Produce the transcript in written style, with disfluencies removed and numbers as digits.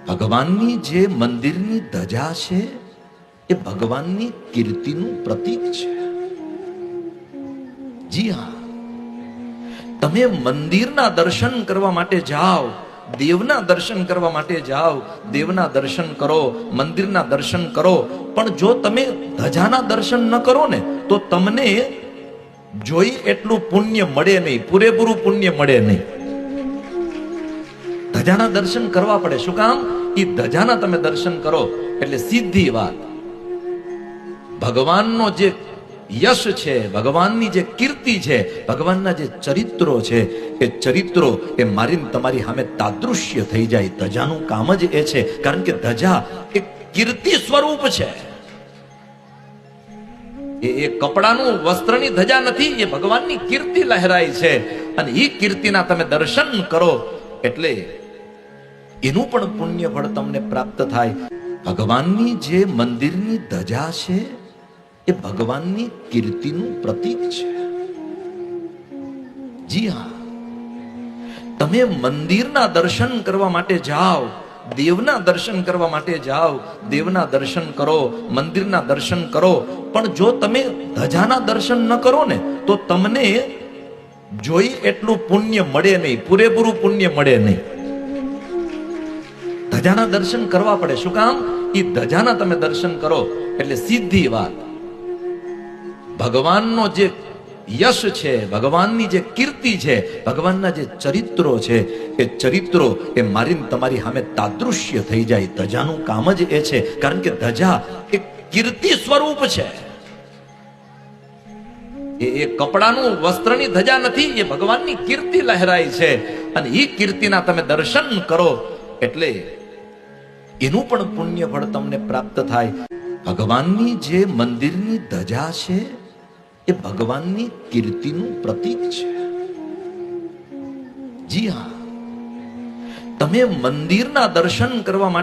ભગવાનની જે મંદિરની ધજા છે એ ભગવાનની કીર્તિનું પ્રતીક છે. જી હા, તમે મંદિરના દર્શન કરવા માટે જાઓ, દેવના દર્શન કરવા માટે જાઓ, દેવના દર્શન કરો, મંદિરના દર્શન કરો, પણ જો તમે ધજાના દર્શન ન કરો ને તો તમને જોઈ એટલું પુણ્ય મળે નહીં, પૂરેપૂરું પુણ્ય મળે નહીં. ધજાના દર્શન કરવા પડે. શું કામ? એ ધજાના તમે દર્શન કરો એટલે સીધી વાત, ભગવાનનો જે યશ છે, ભગવાનની જે કીર્તિ છે, ભગવાનના જે ચરિત્રો છે, એ ચરિત્રો એ મારીને તમારી સામે તાદૃશ્ય થઈ જાય. ધજાનું કામ જ એ છે, કારણ કે ધજા એ કીર્તિ સ્વરૂપ છે. એ કપડાનું વસ્ત્રની ધજા નથી, એ ભગવાનની કીર્તિ લહેરાય છે. અને એ કીર્તિના તમે દર્શન કરો એટલે એનું પણ પુણ્ય ફળ તમને પ્રાપ્ત થાય. ભગવાનની જે મંદિરની ધજા છે એ ભગવાનની કીર્તિનું પ્રતીક છે. જી હા, તમે મંદિરના દર્શન કરવા માટે જાઓ, દેવના દર્શન કરવા માટે જાઓ, દેવના દર્શન કરો, મંદિરના દર્શન કરો, પણ જો તમે ધજાના દર્શન ન કરો ને તો તમને જોઈ એટલું પુણ્ય મળે નહીં, પૂરેપૂરું પુણ્ય મળે નહીં. ધજાના દર્શન કરવા પડે. શું કામ? એ ધજાના તમે દર્શન કરો એટલે સીધી વાત, ભગવાનનો જે યશ છે, ભગવાનની જે કીર્તિ છે, ભગવાનના જે ચરિત્રો છે, એ ચરિત્રો એ મારીને તમારી સામે તાદૃશ્ય થઈ જાય. ધજાનું કામ જ એ છે, કારણ કે ધજા એ કીર્તિ સ્વરૂપ છે. એ કપડાનું વસ્ત્રની ધજા નથી, એ ભગવાનની કીર્તિ લહેરાય છે. અને એ કીર્તિના તમે દર્શન કરો એટલે એનું પણ પુણ્ય ફળ તમને પ્રાપ્ત થાય. ભગવાનની જે મંદિરની ધજા છે એ ભગવાનની કીર્તિનું પ્રતીક છે. જી હા, તમે મંદિરના દર્શન કરવા માટે